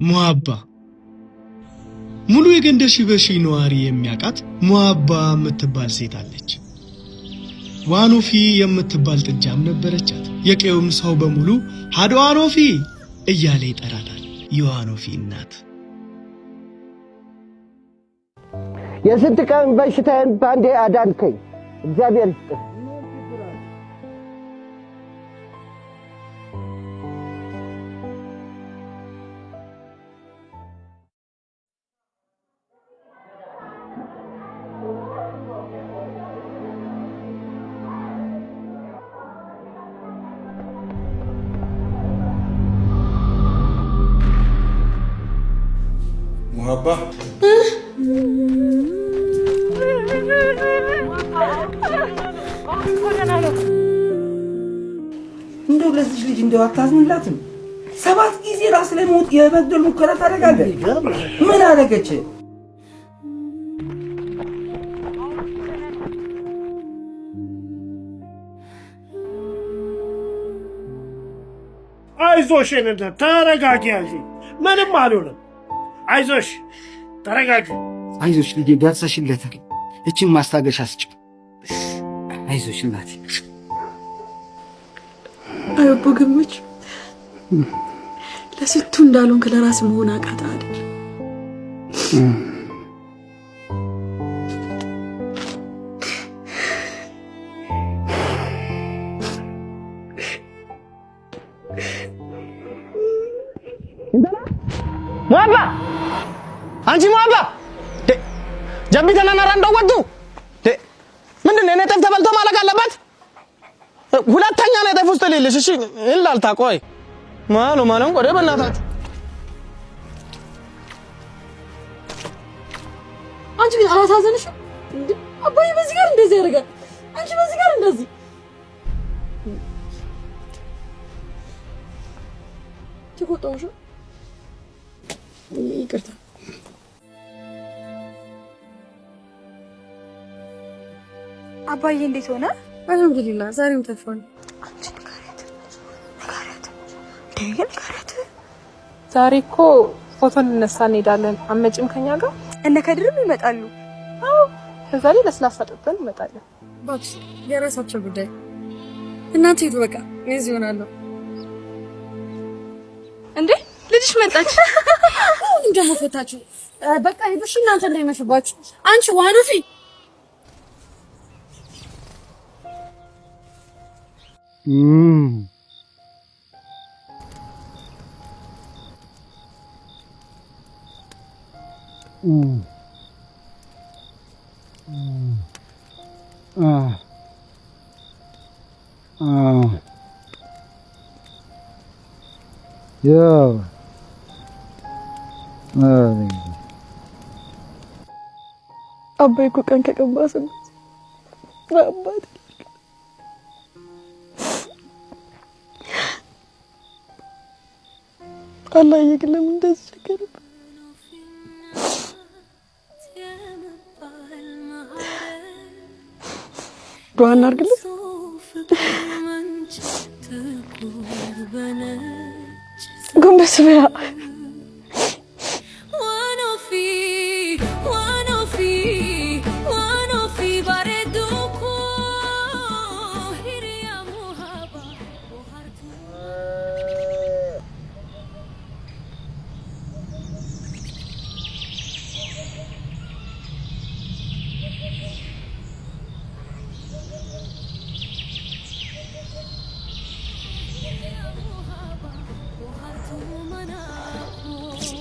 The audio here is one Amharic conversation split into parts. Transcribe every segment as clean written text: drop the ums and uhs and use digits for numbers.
ሙአባ ሙሉ የገንደሺ በሺ ነዋሪ የሚያቃት ሙአባ የምትባል ሴት አለች። ዋኖፊ የምትባል ጥጃም ነበረቻት። የቀየውም ሰው በሙሉ ሃዶ ዋኖፊ እያለ ይጠራታል። የዋኖፊ እናት የስንት ቀን በሽታዬን ባንዴ አዳንከኝ፣ እግዚአብሔር ይስጥህ። ሙአባ እንደው ለዚህ ልጅ እንደው አታዝንላትም? 7 ጊዜ ራስ ላይ ሞት የመግደል ሙከራ ታደርጋለህ። ምን አደረገች? አይዞሽ እንደ ተረጋጊ ያልሽ ምንም አልሆነም። አይዞሽ ተረጋጊ። አይዞሽ ልጄ ደርሰሽለታል። እቺን ማስታገሻ አስጭ። አይዞሽ እናቴ። አቦ ገመች ለስቱ እንዳሉን ለራስ መሆን አቃታ አይደል? ሙአባ አንቺ ሙአባ ጀምቢተና ናራንዳው ወጡ ምንድነው? እኔ ጠፍ ተበልቶ ማለቅ አለበት። ሁለተኛ ነው ጠፍ ውስጥ ሌለሽ። እሺ እንላልታ ቆይ ማለም ቆደ በእናታችሁ አንቺ ግን አላሳዘንሽም እንዴ? አባዬ በዚህ ጋር እንደዚህ ያደርጋል፣ አንቺ በዚህ ጋር እንደዚህ ትቆጣውሽ። ይቅርታ አባዬ እንዴት ሆነ? አልሐምዱሊላህ ዛሬም ተፈን። አንቺ ንገሪያት ንገሪያት። ዛሬ እኮ ፎቶ እንነሳ እንሄዳለን። አመጭም ከኛ ጋር እነ ከድርም ይመጣሉ። አዎ ከዛ ላይ ለስላሳ ጠጥተን እንመጣለን። እባክሽ የራሳቸው ጉዳይ። እናንተ ሂዱ በቃ እዚህ ሆናለሁ። እንዴ ልጅሽ መጣች። እንደው ፈታችሁ በቃ ሂዱሽ እናንተ እንዳይመሽባችሁ። አንቺ ዋኖፊ አባዬ እኮ ቀን ከቀባሰበት አባቴ አላህ ይግለም እንደዚህ ቸገረ። ዱዓ እናድርግለት። ጎንበስ በያ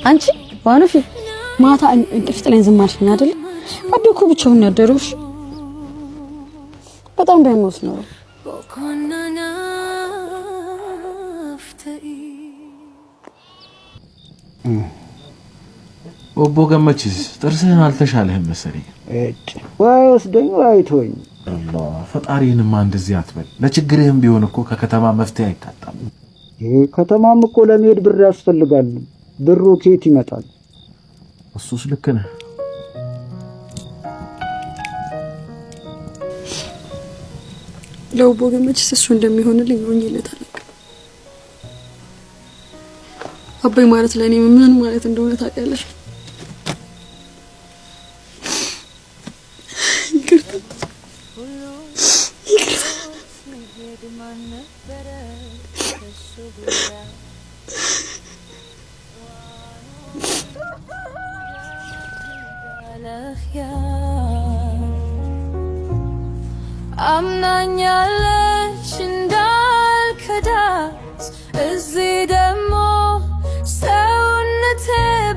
አንቺ ዋኖፊ ማታ እንቅልፍ ጥለን ዝም አልሽኝ አይደል? አቤ እኮ ብቻውን ያደረውሽ በጣም ባይሞት ነው። ኦቦ ገመችስ ጥርስህን አልተሻለህም መሰለኝ። ወይ ወስደኝ ወይ ተወኝ። አላህ ፈጣሪንማ እንደዚህ አትበል። ለችግርህም ቢሆን እኮ ከከተማ መፍትሄ አይታጣም። ይሄ ከተማም እኮ ለመሄድ ብር ያስፈልጋል። ብሩ ከየት ይመጣል? እሱስ ልክ ነህ። ለውቦ ገመችስ እሱ እንደሚሆንልኝ ሆኜለታል። አባይ ማለት ለኔ ምን ማለት እንደሆነ ታውቂያለሽ? አምናኛለች እንዳልከዳት እዚህ ደግሞ ሰውነቴ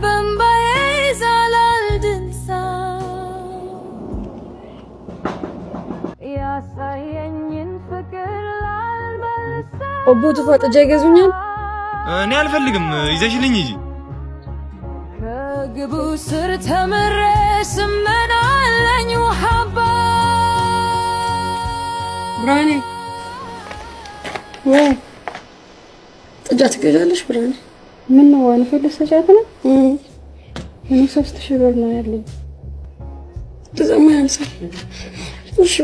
በእምባዬ ይዛላል ድንሳ ያሳየኝን ፍቅር ላልመልሰው ኦቦ ተፋጠጃ ይገዙኛል። እኔ አልፈልግም ይዘሽልኝ እንጂ ከግቡ ስር ተምሬ ስመናለኝ ውሃባ ብራኔ ወይ ጥጃ ትገዣለሽ? ብራኔ ምን ነው ዋን ፈለሰቻት ነው? እኔ 3000 ብር ነው ያለኝ። ተዘማ ያንሳል። እሺ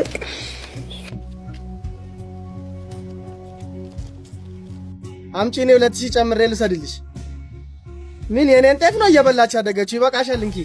አምጪ ነው 2000 ጨምሬ ልሰድልሽ። ምን የኔን ጤፍ ነው እየበላች ያደገችው? ይበቃሻል እንኪ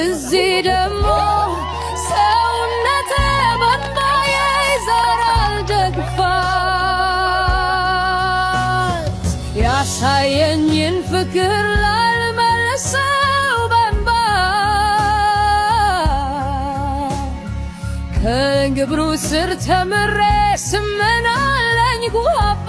እዚህ ደግሞ ሰውነቴ በእምባዬ ይዘራል ደግፋት ያሳየኝን ፍቅር ላልመልሰው በእምባ ከግብሩ ስር ተምሬ ስመናለኝ ጉሃባ